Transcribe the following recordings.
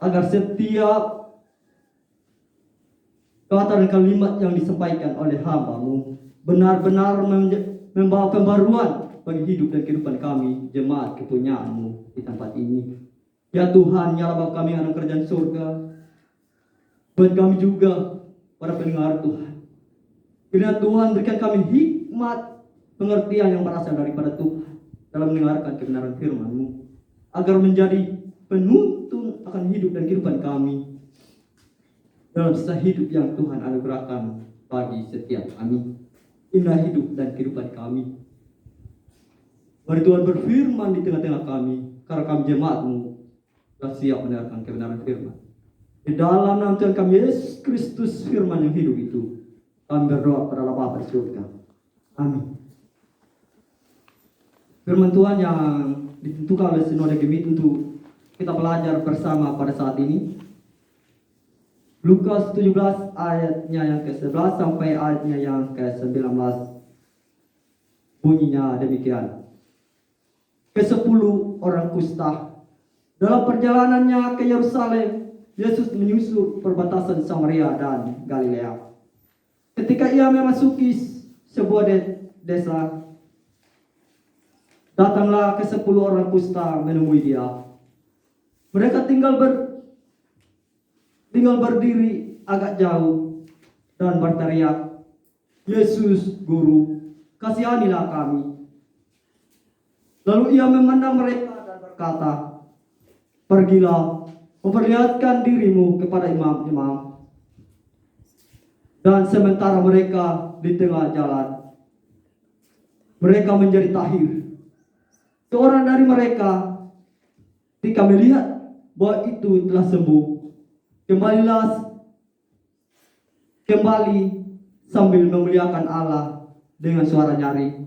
agar setiap kata dan kalimat yang disampaikan oleh hamba-Mu benar-benar membawa pembaruan bagi hidup dan kehidupan kami, jemaat kepunyaan-Mu di tempat ini. Ya Tuhan, ya Bapa kami yang ada kerjaan surga, buat kami juga para pendengar Tuhan. Kiranya Tuhan berikan kami hikmat pengertian yang berasal daripada Tuhan dalam mendengarkan kebenaran firman-Mu, agar menjadi penuntun akan hidup dan kehidupan kami dalam sisa hidup yang Tuhan anugerahkan bagi setiap kami. Inilah hidup dan kehidupan kami. Mari Tuhan berfirman di tengah-tengah kami, karena kami jemaat-Mu telah siap mendengarkan kebenaran firman. Di dalam nama Tuhan kami Yesus Kristus, firman yang hidup itu, kami berdoa kepada Bapa di surga. Amin. Firman Tuhan yang ditentukan oleh Sinode Gemit untuk kita belajar bersama pada saat ini, Lukas 17 ayatnya yang ke-11 sampai ayatnya yang ke-19. Bunyinya demikian. Ke-10 orang kusta. Dalam perjalanannya ke Yerusalem, Yesus menyusur perbatasan Samaria dan Galilea. Ketika ia memasuki sebuah desa, datanglah ke-10 orang kusta menemui dia. Mereka tinggal berdiri agak jauh dan berteriak, "Yesus, Guru, kasihanilah kami." Lalu ia memandang mereka dan berkata, "Pergilah, memperlihatkan dirimu kepada imam-imam." Dan sementara mereka di tengah jalan, mereka menjadi tahir. Seorang dari mereka, ketika melihat bahwa itu telah sembuh, kembali sambil memuliakan Allah dengan suara nyaring,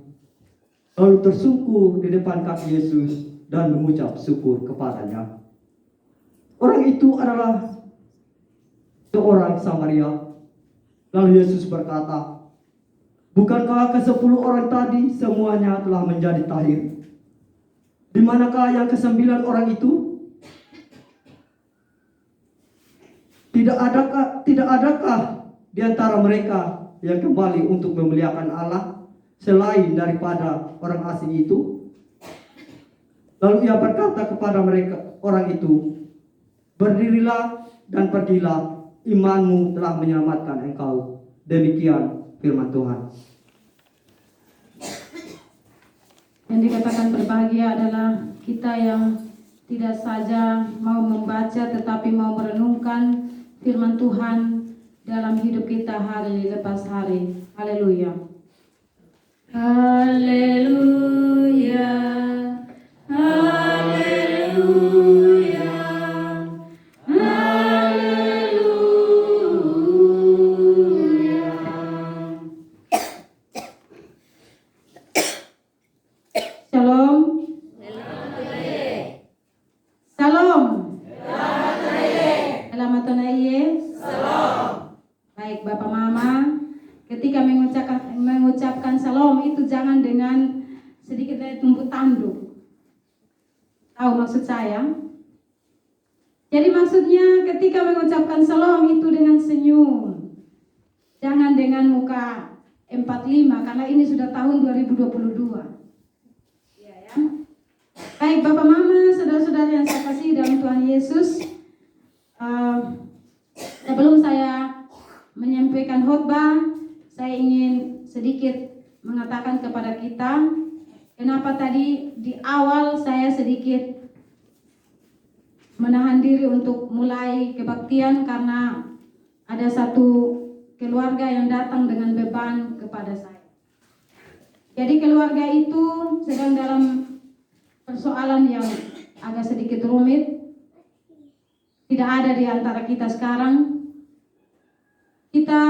lalu tersungkur di depan kaki Yesus dan mengucap syukur kepadanya. Orang itu adalah seorang Samaria. Lalu Yesus berkata, "Bukankah ke-10 orang tadi semuanya telah menjadi tahir? Di manakah yang ke-9 orang itu? Tidak adakah di antara mereka yang kembali untuk memuliakan Allah selain daripada orang asing itu?" Lalu ia berkata kepada mereka, orang itu, "Berdirilah dan pergilah, imanmu telah menyelamatkan engkau." Demikian firman Tuhan. Yang dikatakan berbahagia adalah kita yang tidak saja mau membaca tetapi mau merenungkan firman Tuhan dalam hidup kita hari lepas hari. Haleluya. Haleluya. Haleluya. Haleluya. Shalom. Salam. Selamat Naye. Baik Bapak Mama, ketika mengucapkan salam itu jangan dengan sedikit tumpuk tanduk. Tahu maksud saya? Jadi maksudnya ketika mengucapkan salam itu dengan senyum. Jangan dengan muka 45 karena ini sudah tahun 2022. Iya ya. Baik Bapak Mama, saudara-saudara yang saya kasih dalam Tuhan Yesus, sebelum saya menyampaikan khotbah, saya ingin sedikit mengatakan kepada kita, kenapa tadi di awal saya sedikit menahan diri untuk mulai kebaktian karena ada satu keluarga yang datang dengan beban kepada saya. Jadi keluarga itu sedang dalam persoalan yang agak sedikit rumit. Tidak ada di antara kita sekarang. Kita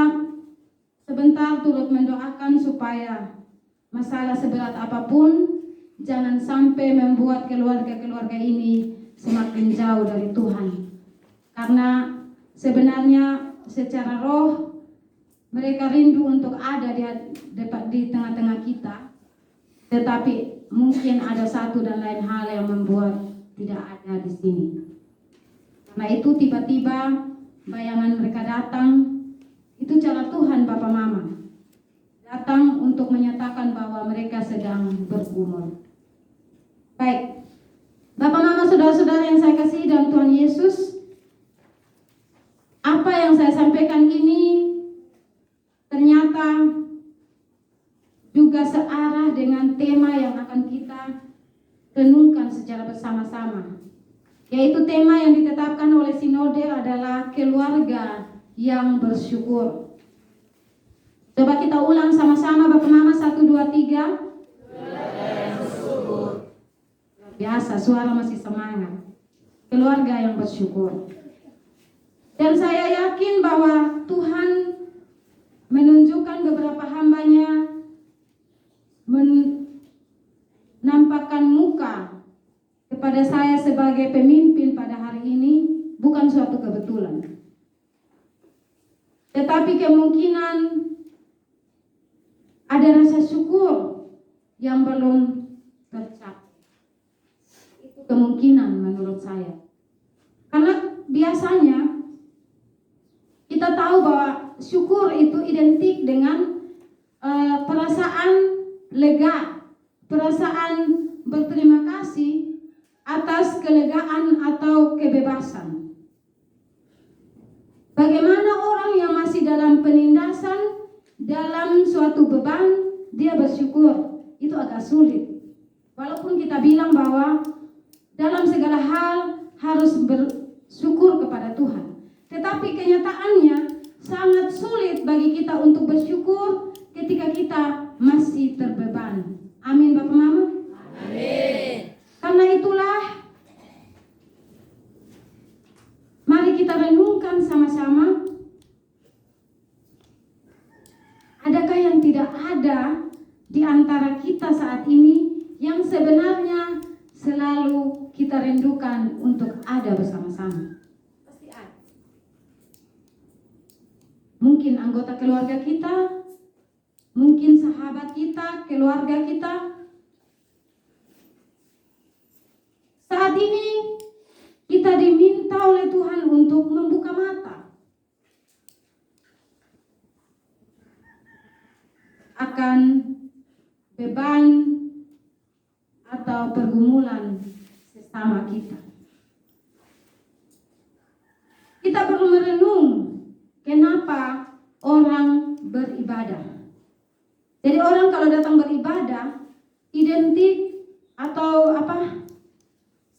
sebentar turut mendoakan supaya masalah seberat apapun jangan sampai membuat keluarga-keluarga ini semakin jauh dari Tuhan. Karena sebenarnya secara roh mereka rindu untuk ada di tengah-tengah kita. Tetapi mungkin ada satu dan lain hal yang membuat tidak ada di sini. Nah itu tiba-tiba bayangan mereka datang. Itu cara Tuhan Bapak Mama. Datang untuk menyatakan bahwa mereka sedang bergumul. Baik, Bapak Mama saudara-saudara yang saya kasihi dalam Tuhan Yesus, apa yang saya sampaikan ini ternyata juga searah dengan tema yang akan kita renungkan secara bersama-sama, yaitu tema yang ditetapkan oleh Sinode adalah keluarga yang bersyukur. Coba kita ulang sama-sama Bapak Mama, 1, 2, 3. Biasa, suara masih semangat. Keluarga yang bersyukur. Dan saya yakin bahwa Tuhan menunjukkan beberapa hambanya, menampakkan muka kepada saya sebagai pemimpin pada hari ini, bukan suatu kebetulan. Tetapi kemungkinan ada rasa syukur yang belum tercapai. Itu kemungkinan menurut saya. Karena biasanya kita tahu bahwa syukur itu identik dengan perasaan lega, perasaan berterima kasih atas kelegaan atau kebebasan. Bagaimana orang yang masih dalam penindasan, dalam suatu beban, dia bersyukur? Itu agak sulit. Walaupun kita bilang bahwa dalam segala hal harus bersyukur kepada Tuhan, tetapi kenyataannya sangat sulit bagi kita untuk bersyukur ketika kita masih terbeban. Amin Bapak Mama? Amin. Karena itulah mari kita renungkan sama-sama. Adakah yang tidak ada di antara kita saat ini yang sebenarnya selalu kita rindukan untuk ada bersama-sama? Pasti ada. Mungkin anggota keluarga kita, mungkin sahabat kita, keluarga kita. Saat ini kita diminta oleh Tuhan untuk membuka mata akan beban atau pergumulan sesama kita. Kita perlu merenung kenapa orang beribadah. Jadi orang kalau datang beribadah identik atau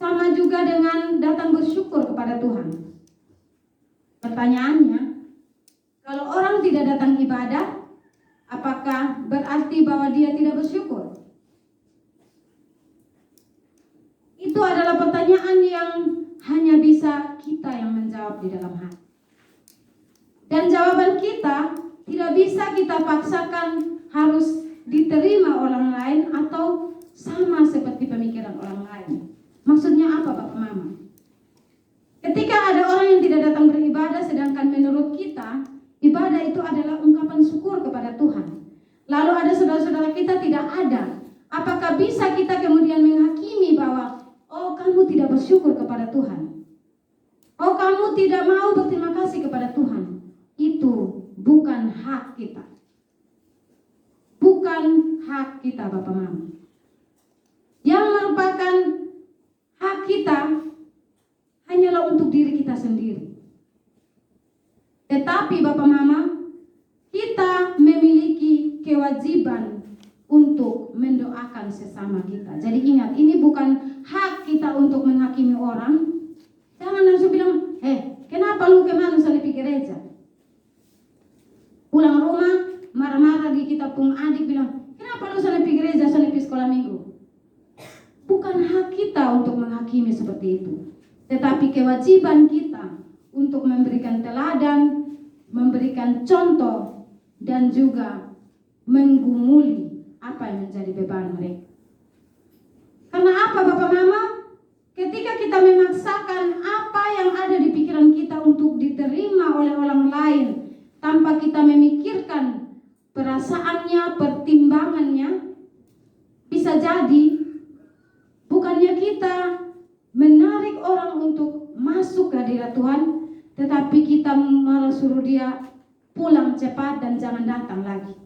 sama juga dengan datang bersyukur kepada Tuhan. Pertanyaannya, kalau orang tidak datang ibadah, apakah berarti bahwa dia tidak bersyukur? Itu adalah pertanyaan yang hanya bisa kita yang menjawab di dalam hati. Dan jawaban kita tidak bisa kita paksakan harus diterima orang lain atau sama seperti pemikiran orang lain. Maksudnya apa Bapak Mama? Ketika ada orang yang tidak datang beribadah, sedangkan menurut kita ibadah itu adalah ungkapan syukur kepada Tuhan. Lalu ada saudara-saudara kita tidak ada. Apakah bisa kita kemudian menghakimi bahwa oh kamu tidak bersyukur kepada Tuhan? Oh kamu tidak mau berterima kasih kepada Tuhan? Itu bukan hak kita. Bukan hak kita Bapak Mama. Yang merupakan hak kita hanyalah untuk diri kita sendiri. Tetapi Bapak Mama, kita memiliki kewajiban untuk mendoakan sesama kita. Jadi ingat, ini bukan hak kita untuk menghakimi orang. Jangan langsung bilang, kenapa lu kemana sana pergi gereja? Pulang rumah, marah-marah di kita pun adik bilang, kenapa lu sana pergi gereja, sana pergi sekolah minggu? Bukan hak kita untuk menghakimi seperti itu. Tetapi kewajiban kita untuk memberikan teladan, memberikan contoh, dan juga menggumuli apa yang menjadi beban mereka. Karena apa Bapak Mama? Ketika kita memaksakan apa yang ada di pikiran kita untuk diterima oleh orang lain, tanpa kita memikirkan perasaannya, pertimbangannya, bisa jadi bukannya kita menarik orang untuk masuk ke hadirat Tuhan, tetapi kita malah suruh dia pulang cepat dan jangan datang lagi.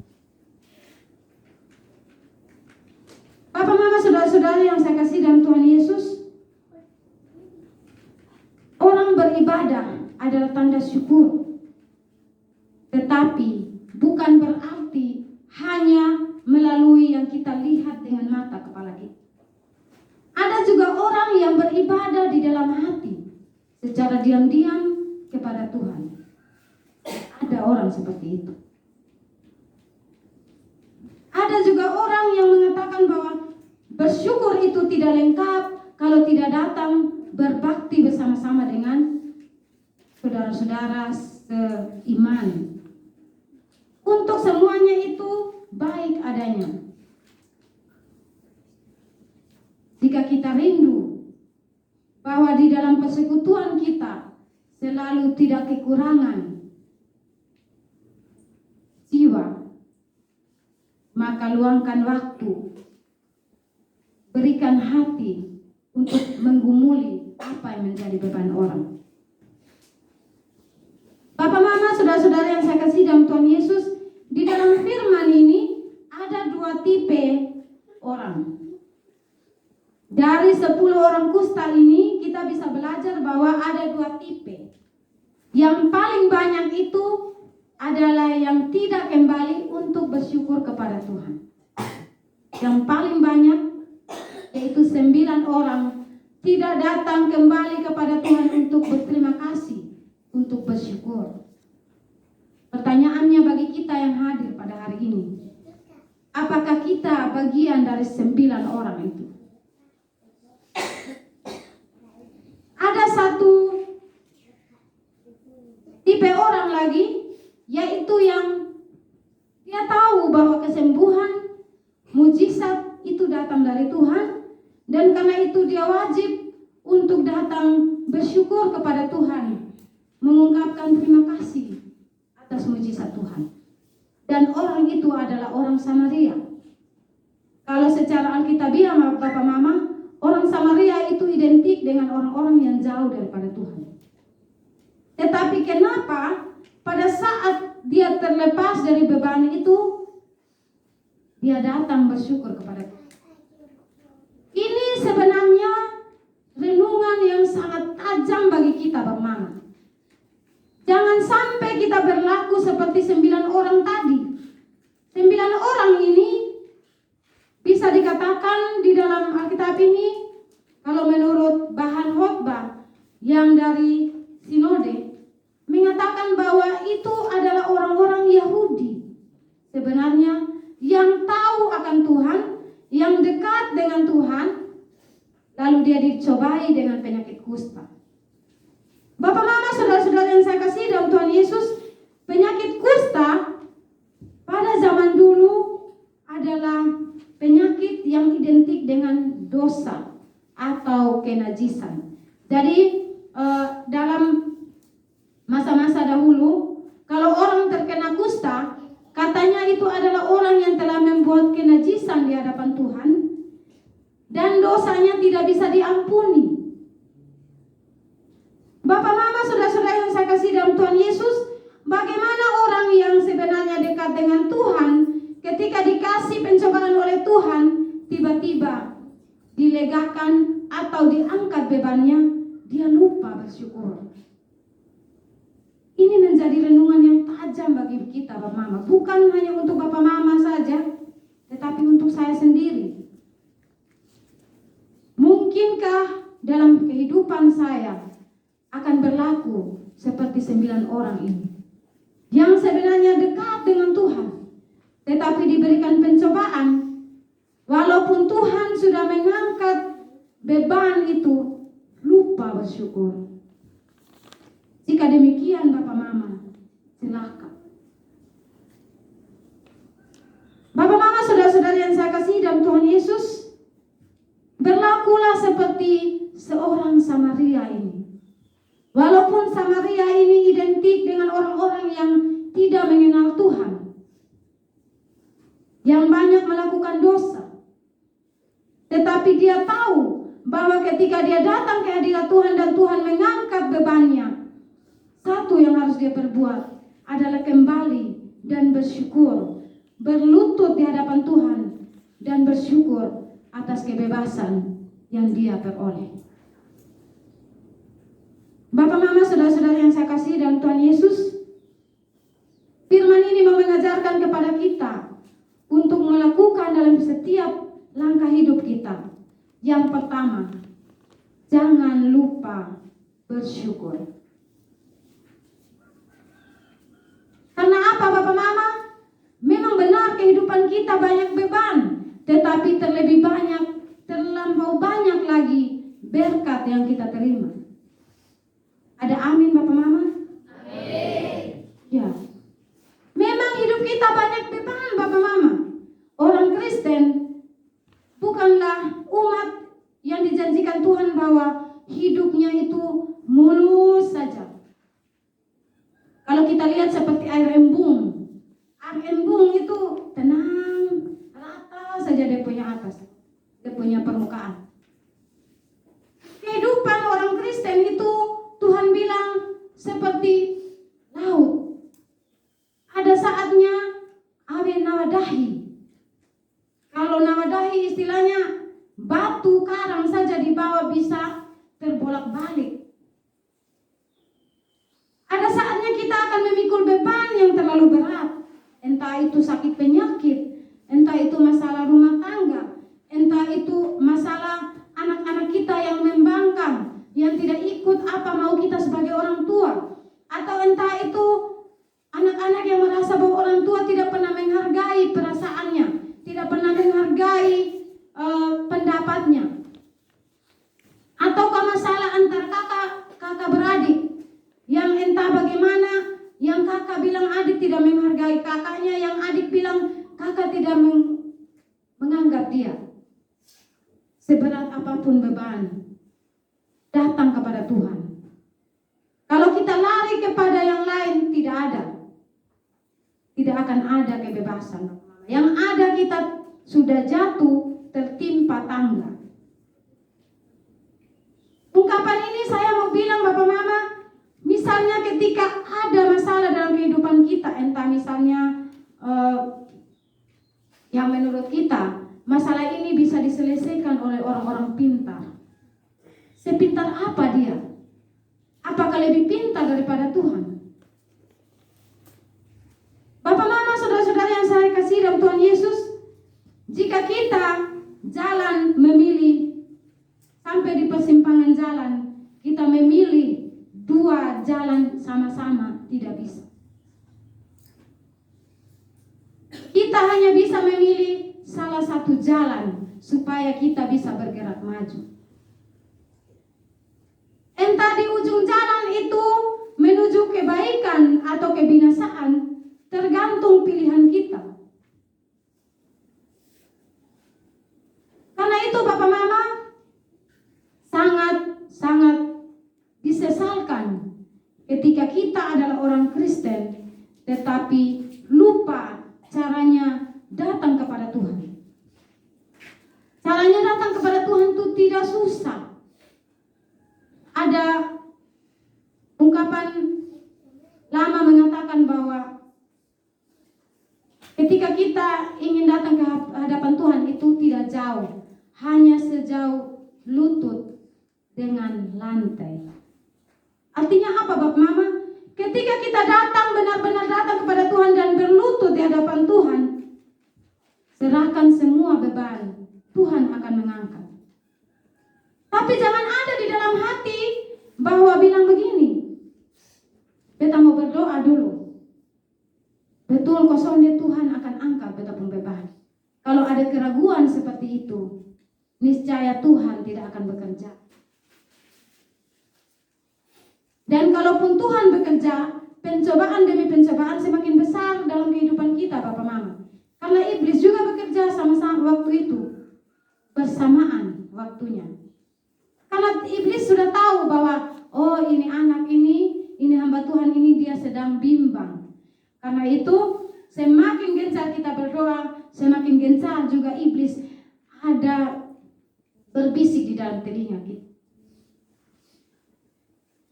Bapak, mama, saudara-saudara yang saya kasih dalam Tuhan Yesus, orang beribadah adalah tanda syukur. Tetapi bukan berarti hanya melalui yang kita lihat dengan mata kepala kita. Ada juga orang yang beribadah di dalam hati secara diam-diam kepada Tuhan. Ada orang seperti itu. Ada juga orang yang mengatakan bahwa bersyukur itu tidak lengkap kalau tidak datang berbakti bersama-sama dengan saudara-saudara seiman. Untuk semuanya itu baik adanya. Jika kita rindu bahwa di dalam persekutuan kita selalu tidak kekurangan jiwa, maka luangkan waktu, berikan hati untuk menggumuli apa yang menjadi beban orang. Bapak, mama, saudara-saudara yang saya kasih dalam Tuhan Yesus, di dalam firman ini ada 2 tipe orang. Dari 10 orang kusta ini kita bisa belajar bahwa ada 2 tipe. Yang paling banyak itu adalah yang tidak kembali untuk bersyukur kepada Tuhan. Yang paling banyak yaitu 9 orang tidak datang kembali kepada Tuhan untuk berterima kasih, untuk bersyukur. Pertanyaannya bagi kita yang hadir pada hari ini, apakah kita bagian dari 9 orang itu? Ada satu tipe orang lagi, yaitu yang dia tahu bahwa kesembuhan, mujizat itu datang dari Tuhan, dan karena itu dia wajib untuk datang bersyukur kepada Tuhan, mengungkapkan terima kasih atas mujizat Tuhan. Dan orang itu adalah orang Samaria. Kalau secara Alkitabiah, Bapak Mama, orang Samaria itu identik dengan orang-orang yang jauh daripada Tuhan. Tetapi kenapa pada saat dia terlepas dari beban itu, dia datang bersyukur kepada Tuhan? Ini sebenarnya renungan yang sangat tajam bagi kita, Bapak Mama. Jangan sampai kita berlaku seperti 9 orang tadi. 9 orang ini bisa dikatakan di dalam Alkitab ini, kalau menurut bahan khotbah yang dari sinode, mengatakan bahwa itu adalah orang-orang Yahudi sebenarnya yang tahu akan Tuhan, yang dekat dengan Tuhan, lalu dia dicobai dengan penyakit kusta. Bapak, mama, saudara-saudara yang saya kasih dalam Tuhan Yesus, penyakit kusta pada zaman dulu adalah penyakit yang identik dengan dosa atau kenajisan. Jadi dalam masa-masa dahulu, kalau orang terkena kusta, katanya itu adalah orang yang telah membuat kenajisan di hadapan Tuhan dan dosanya tidak bisa diampuni. Bapak, mama, saudara-saudara yang saya kasih dalam Tuhan Yesus, bagaimana orang yang sebenarnya dekat dengan Tuhan, ketika dikasih pencobaan oleh Tuhan, tiba-tiba dilegakan atau diangkat bebannya, dia lupa bersyukur. Ini menjadi renungan yang tajam bagi kita, Bapak Mama. Bukan hanya untuk Bapak Mama saja, tetapi untuk saya sendiri. Mungkinkah dalam kehidupan saya akan berlaku seperti 9 orang ini, yang sebenarnya dekat dengan Tuhan, tetapi diberikan pencobaan, walaupun Tuhan sudah mengangkat beban itu, lupa bersyukur? Jika demikian, Bapak Mama, silakan. Bapak Mama, saudara-saudara yang saya kasih dalam Tuhan Yesus, berlakulah seperti seorang Samaria ini. Walaupun Samaria ini identik dengan orang-orang yang tidak mengenal Tuhan, yang banyak melakukan dosa, tetapi dia tahu bahwa ketika dia datang ke hadirat Tuhan dan Tuhan mengangkat bebannya, satu yang harus dia perbuat adalah kembali dan bersyukur, berlutut di hadapan Tuhan dan bersyukur atas kebebasan yang dia peroleh. Bapak, Mama, saudara-saudara yang saya kasih dalam Tuhan Yesus, firman ini mau mengajarkan kepada kita untuk melakukan dalam setiap langkah hidup kita. Yang pertama, jangan lupa bersyukur. Karena apa, Bapak, Mama? Memang benar kehidupan kita banyak beban, tetapi terlampau banyak lagi berkat yang kita terima. Ada amin, Bapak, Mama? Amin. Ya. Memang hidup kita banyak beban, Bapak, Mama. Orang Kristen bukanlah umat yang dijanjikan Tuhan bahwa hidupnya itu mulus saja. Kalau kita lihat seperti air embung. Air embung itu tenang, rata saja dia punya atas, dia punya permukaan. Kehidupan orang Kristen itu Tuhan bilang seperti laut. Ada saatnya awe nawadahi. Kalau nawadahi istilahnya batu karang saja di bawah bisa terbolak-balik. Ada saatnya kita akan memikul beban yang terlalu berat. Entah itu sakit penyakit, entah itu masalah rumah tangga, entah itu masalah anak-anak kita yang membangkang, yang tidak ikut apa mau kita sebagai orang tua, atau entah itu anak-anak yang merasa bahwa orang tua tidak pernah menghargai perasaannya, tidak pernah menghargai pendapatnya, ataukah masalah antar kakak beradik yang entah bagaimana, yang kakak bilang adik tidak menghargai kakaknya, yang adik bilang kakak tidak menganggap dia. Seberat apapun beban, datang kepada Tuhan. Kalau kita lari kepada yang lain, tidak akan ada kebebasan. Yang ada kita sudah jatuh tertimpa tangga. Ungkapan ini saya mau bilang, Bapak, Mama, misalnya ketika ada masalah dalam kehidupan kita, entah misalnya yang menurut kita masalah ini bisa diselesaikan oleh orang-orang pintar. Sepintar apa dia? Apakah lebih pintar daripada Tuhan? Bapak, Mama, saudara-saudara yang saya kasih dalam Tuhan Yesus, jika kita jalan memilih sampai di persimpangan jalan, kita memilih dua jalan sama-sama, tidak bisa. Kita hanya bisa memilih salah satu jalan supaya kita bisa bergerak maju. Entah di ujung jalan itu menuju kebaikan atau kebinasaan, tergantung pilihan kita. Karena itu, Bapak, Mama, sangat disesalkan ketika kita adalah orang Kristen tetapi lupa caranya datang kepada Tuhan. Caranya datang kepada Tuhan itu tidak susah. Ada ungkapan lama mengatakan bahwa ketika kita ingin datang ke hadapan Tuhan itu tidak jauh, hanya sejauh lutut dengan lantai. Artinya apa, Bapak, Mama? Ketika kita datang, benar-benar datang kepada Tuhan dan berlutut di hadapan Tuhan, serahkan semua beban, Tuhan akan mengangkat. Tapi jangan ada di dalam hati bahwa bilang begini, kita mau berdoa dulu. Betul kosong dia, Tuhan akan angkat betapun beban. Kalau ada keraguan seperti itu, niscaya Tuhan tidak akan bekerja. Dan kalaupun Tuhan bekerja, pencobaan demi pencobaan semakin besar dalam kehidupan kita, Bapak, Mama. Karena iblis juga bekerja sama-sama waktu itu, bersamaan waktunya. Karena iblis sudah tahu bahwa, oh ini anak ini hamba Tuhan ini dia sedang bimbang. Karena itu semakin gencar kita berdoa, semakin gencar juga iblis ada berbisik di dalam telinga kita.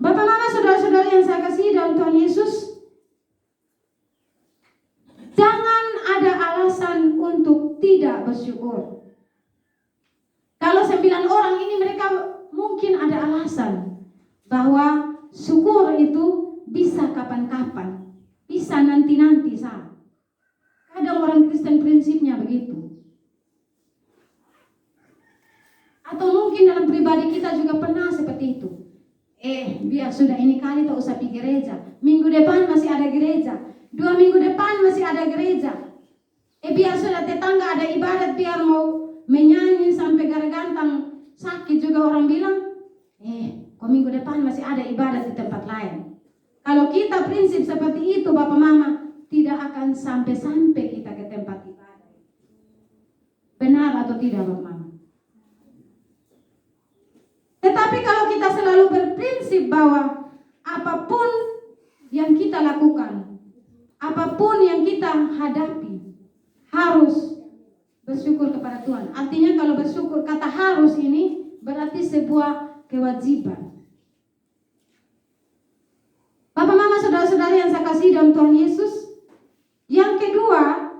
Bapak, Mama, saudara-saudara yang saya kasihi dalam Tuhan Yesus, jangan ada alasan untuk tidak bersyukur. Kalau 9 orang ini mereka mungkin ada alasan bahwa syukur itu bisa kapan-kapan, bisa nanti-nanti saat. Kadang orang Kristen prinsipnya begitu. Atau mungkin dalam pribadi kita juga pernah seperti itu. Biar sudah ini kali tak usah pergi gereja. Minggu depan masih ada gereja. 2 minggu depan masih ada gereja. Biar sudah tetangga ada ibadat, biar mau menyanyi sampai gargantang sakit juga orang bilang, kok minggu depan masih ada ibadat di tempat lain. Kalau kita prinsip seperti itu, Bapak Mama, tidak akan sampai-sampai kita ke tempat ibadat. Benar atau tidak, Bapak Mama? Tetapi kalau kita selalu berprinsip bahwa apapun yang kita lakukan, apapun yang kita hadapi, harus bersyukur kepada Tuhan. Artinya kalau bersyukur, kata harus ini berarti sebuah kewajiban. Bapak, Mama, saudara-saudari yang saya kasih dalam Tuhan Yesus, yang kedua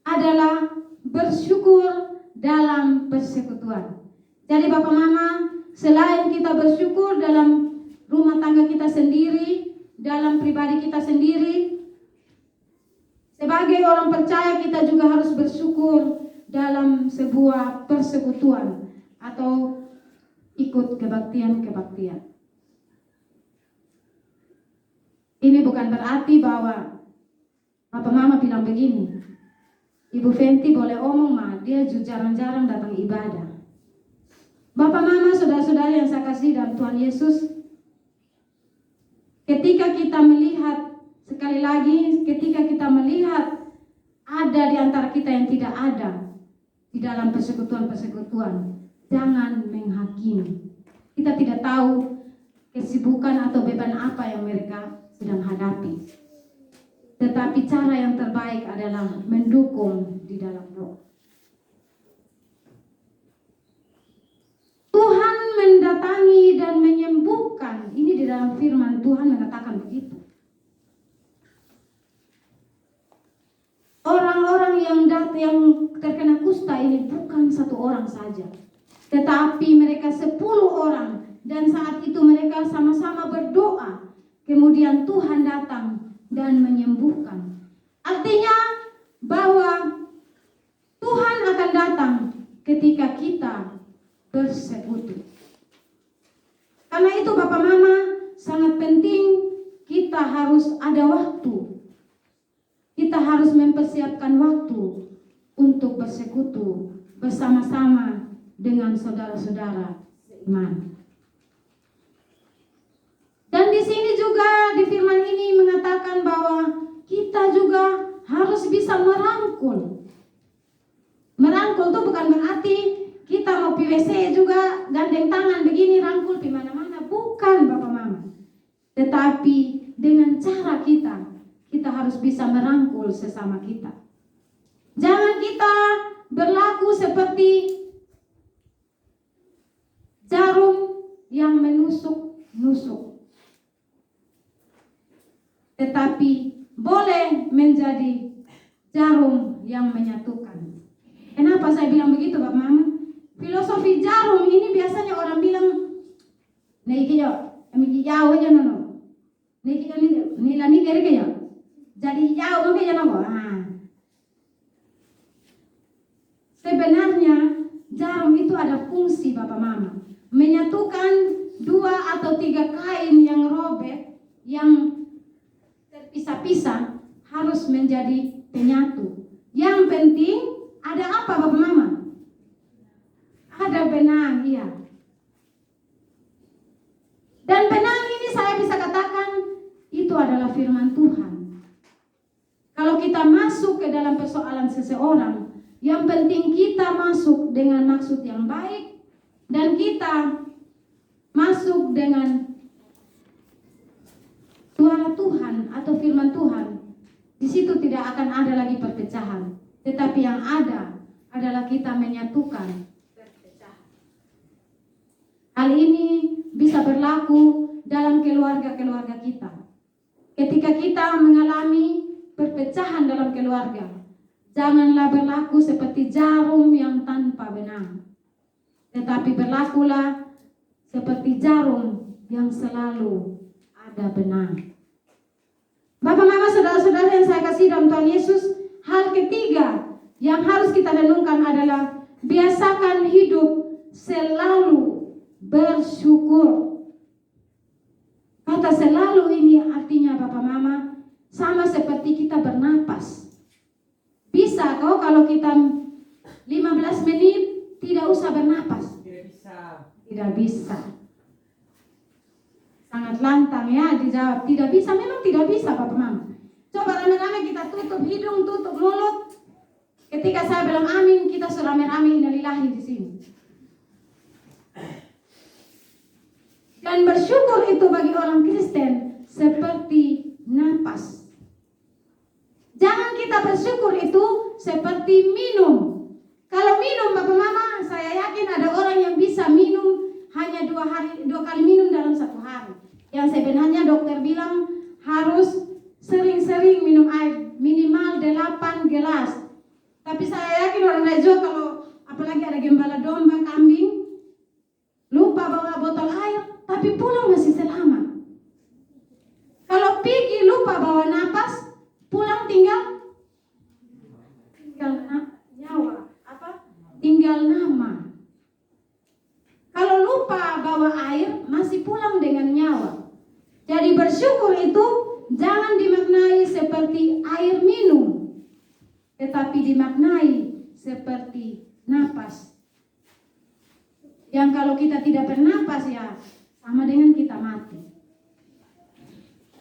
adalah bersyukur dalam persekutuan. Jadi Bapak, Mama, selain kita bersyukur dalam rumah tangga kita sendiri, dalam pribadi kita sendiri, sebagai orang percaya kita juga harus bersyukur dalam sebuah persekutuan atau ikut kebaktian-kebaktian. Ini bukan berarti bahwa Bapak Mama bilang begini, Ibu Fenty boleh omong mah, dia jarang-jarang datang ibadah. Bapak, Mama, saudara-saudari yang saya kasih dalam Tuhan Yesus, ketika kita melihat, sekali lagi, ketika kita melihat ada di antara kita yang tidak ada di dalam persekutuan-persekutuan, jangan menghakimi. Kita tidak tahu kesibukan atau beban apa yang mereka sedang hadapi. Tetapi cara yang terbaik adalah mendukung di dalam roh. Tuhan mendatangi dan menyembuhkan. Ini di dalam firman Tuhan mengatakan begitu. Orang-orang yang terkena kusta ini bukan 1 orang saja, tetapi mereka 10 orang. Dan saat itu mereka sama-sama berdoa. Kemudian Tuhan datang dan menyembuhkan. Artinya bahwa Tuhan akan datang ketika kita bersekutu. Karena itu Bapak, Mama, sangat penting kita harus ada waktu. Kita harus mempersiapkan waktu untuk bersekutu bersama-sama dengan saudara-saudara seiman. Dan di sini juga di firman ini mengatakan bahwa kita juga harus bisa merangkul. Merangkul itu bukan berarti kita mau PWC juga gandeng tangan begini rangkul di mana-mana, bukan Bapak Mama. Tetapi dengan cara kita harus bisa merangkul sesama kita. Jangan kita berlaku seperti jarum yang menusuk-nusuk. Tetapi boleh menjadi jarum yang menyatukan. Kenapa saya bilang begitu, Bapak Mama? Filosofi jarum ini biasanya orang bilang, "Niki yo, amiki jauh aja nono. Niki kan nila ni kere kaya. Jadi jauh kaya nono." Sebenarnya jarum itu ada fungsi, Bapak Mama, menyatukan 2 atau 3 kain yang robek, yang terpisah-pisah harus menjadi penyatu. Yang penting ada apa, Bapak Mama? Ada benang, iya. Dan benang ini saya bisa katakan itu adalah firman Tuhan. Kalau kita masuk ke dalam persoalan seseorang, yang penting kita masuk dengan maksud yang baik dan kita masuk dengan suara Tuhan atau firman Tuhan. Di situ tidak akan ada lagi perpecahan, tetapi yang ada adalah kita menyatukan perpecahan. bisa berlaku dalam keluarga-keluarga kita. Ketika kita mengalami perpecahan dalam keluarga, janganlah berlaku seperti jarum yang tanpa benang, tetapi berlakulah seperti jarum yang selalu ada benang. Bapak, Mama, saudara-saudara yang saya kasih dalam Tuhan Yesus, hal ketiga yang harus kita renungkan adalah biasakan hidup selalu bersyukur. Kata selalu ini artinya Bapak, Mama, sama seperti kita bernapas. Bisa kok kalau kita 15 menit tidak usah bernapas? Tidak bisa. Sangat lantang ya dijawab. Tidak bisa, memang tidak bisa Bapak, Mama. Coba rame-rame kita tutup hidung, tutup mulut. Ketika saya bilang amin, kita sudah rame-rame innalillahi di sini. Dan bersyukur itu bagi orang Kristen seperti napas. Jangan kita bersyukur itu seperti minum. Kalau minum Bapak, Mama, saya yakin ada orang yang bisa minum hanya 2 kali minum dalam 1 hari. Yang sebenarnya dokter bilang harus sering-sering minum air, minimal 8 gelas. Tapi saya yakin orang Rejo kalau apalagi ada gembala domba, kambing, lupa bawa botol air, tapi pulang masih selamat. Kalau pergi lupa bawa napas, pulang tinggal nyawa, tinggal nama. Kalau lupa bawa air, masih pulang dengan nyawa. Jadi bersyukur itu jangan dimaknai seperti air minum, tetapi dimaknai seperti napas. Yang kalau kita tidak bernapas ya sama dengan kita mati.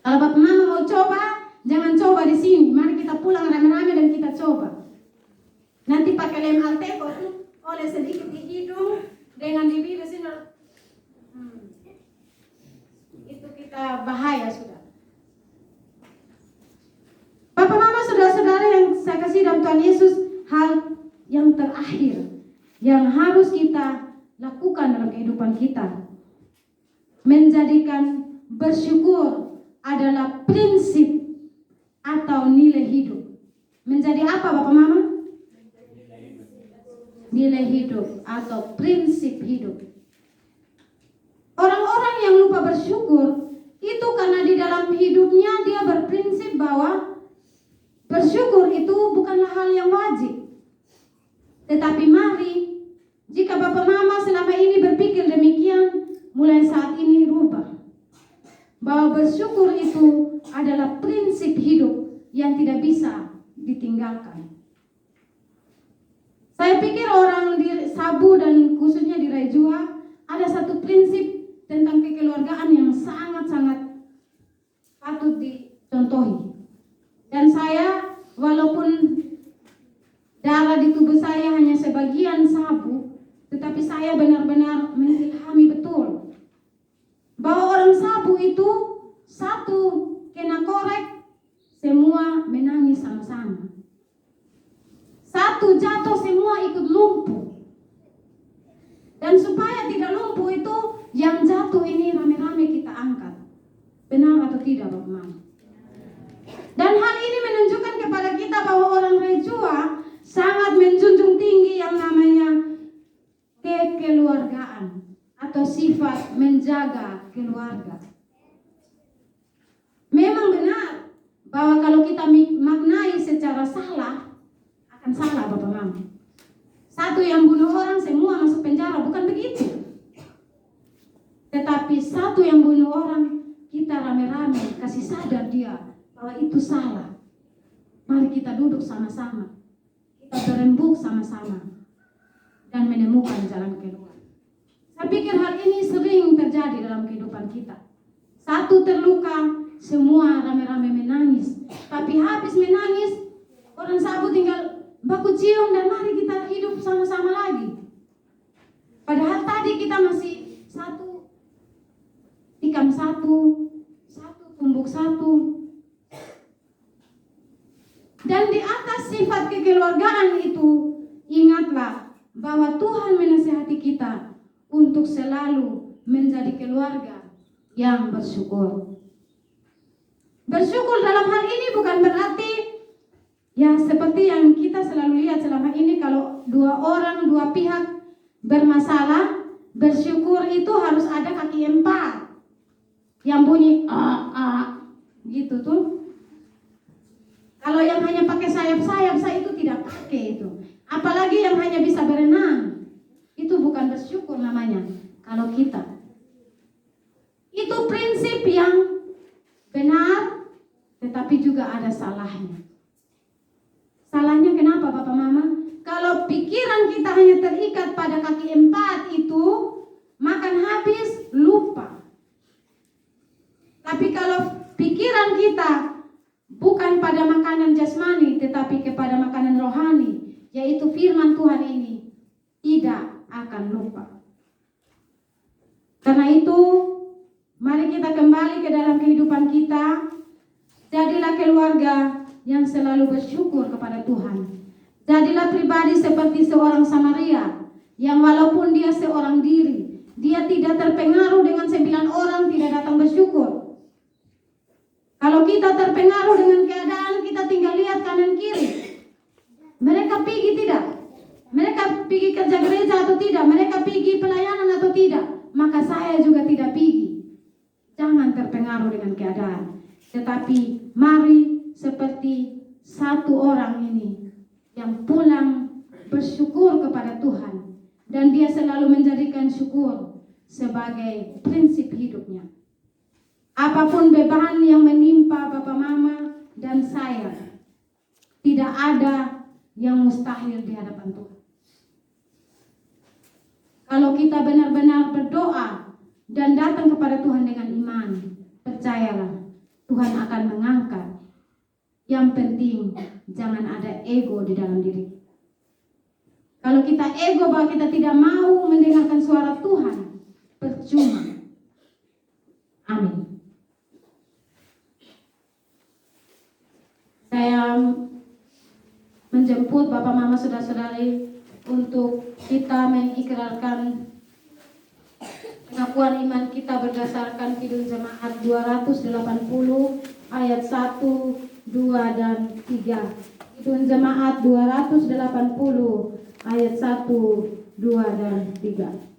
Kalau Bapak Mama mau coba, jangan coba di sini. Mari kita pulang rame-rame dan kita coba. Nanti pakai lem Alteco oleh sedikit di hidung dengan di bibir sini. Itu kita bahaya sudah. Bapak, Mama, saudara-saudara yang saya kasih dalam Tuhan Yesus, hal yang terakhir yang harus kita lakukan dalam kehidupan kita, menjadikan bersyukur adalah prinsip atau nilai hidup. Menjadi apa Bapak, Mama? Nilai hidup atau prinsip hidup. Orang-orang yang lupa bersyukur itu karena di dalam hidupnya dia berprinsip bahwa bersyukur itu bukanlah hal yang wajib. Tetapi mari, jika Bapak Mama selama ini berpikir demikian, mulai saat ini rubah. Bahwa bersyukur itu adalah prinsip hidup yang tidak bisa ditinggalkan. Saya pikir orang di Sabu dan khususnya di Rajua ada satu prinsip tentang kekeluargaan yang sangat-sangat patut dicontohi. Dan saya, walaupun darah di tubuh saya hanya sebagian Sabu, tetapi saya benar-benar mengilhami betul bahwa orang Sabu itu satu kena korek, semua menangis sama-sama. Satu jatuh, semua ikut lumpuh. Dan supaya tidak lumpuh itu, yang jatuh ini rame-rame kita angkat. Benar atau tidak Bapak Mama? Dan hal ini menunjukkan kepada kita bahwa orang Rejua sangat menjunjung tinggi yang namanya kekeluargaan atau sifat menjaga keluarga. Memang benar bahwa kalau kita maknai secara salah, akan salah Bapak Mama. Satu yang bunuh orang semua masuk penjara, bukan begitu. Tetapi satu yang bunuh orang, kita rame-rame kasih sadar dia bahwa itu salah. Mari kita duduk sama-sama, kita berembuk sama-sama dan menemukan jalan keluar. Saya pikir hal ini sering terjadi dalam kehidupan kita. Satu terluka, semua rame-rame menangis. Tapi habis menangis, orang Sabu tinggal baku cium dan mari kita hidup sama-sama lagi. Padahal tadi kita masih satu, tikam satu, tumbuk satu. Dan di atas sifat kekeluargaan itu, ingatlah bahwa Tuhan menasihati kita untuk selalu menjadi keluarga yang bersyukur. Bersyukur dalam hal ini bukan berarti ya seperti yang kita selalu lihat selama ini, kalau dua pihak bermasalah, bersyukur itu harus ada kaki 4 yang bunyi gitu tuh. Kalau yang hanya pakai sayap-sayap, saya itu tidak pakai itu. Apalagi yang hanya bisa berenang, itu bukan bersyukur namanya. Kalau kita, itu prinsip yang benar, tetapi juga ada salahnya. Salahnya kenapa Bapak Mama? Kalau pikiran kita hanya terikat pada kaki 4 itu, makan habis, lupa. Tapi kalau pikiran kita bukan pada makanan jasmani, tetapi kepada makanan rohani, yaitu firman Tuhan ini, tidak akan lupa. Karena itu, mari kita kembali ke dalam kehidupan kita. Jadilah keluarga yang selalu bersyukur kepada Tuhan. Jadilah pribadi seperti seorang Samaria, yang walaupun dia seorang diri, dia tidak terpengaruh dengan 9 orang tidak datang bersyukur. Kalau kita terpengaruh dengan keadaan, kita tinggal lihat kanan kiri. Mereka pergi tidak? Mereka pergi kerja gereja atau tidak? Mereka pergi pelayanan atau tidak? Maka saya juga tidak pergi. Jangan terpengaruh dengan keadaan. Tetapi mari seperti satu orang ini yang pulang bersyukur kepada Tuhan. Dan dia selalu menjadikan syukur sebagai prinsip hidupnya. Apapun beban yang menimpa Bapak Mama dan saya, tidak ada yang mustahil di hadapan Tuhan. Kalau kita benar-benar berdoa dan datang kepada Tuhan dengan iman, percayalah Tuhan akan mengangkat. Yang penting jangan ada ego di dalam diri. Kalau kita ego bahwa kita tidak mau mendengarkan suara Tuhan, percuma. Amin. Saya menjemput Bapak Mama Saudara-saudari untuk kita mengikrarkan pengakuan iman kita berdasarkan Kidung Jemaat 280 ayat 1, 2 dan 3. Kidung Jemaat 280 ayat 1, 2 dan 3.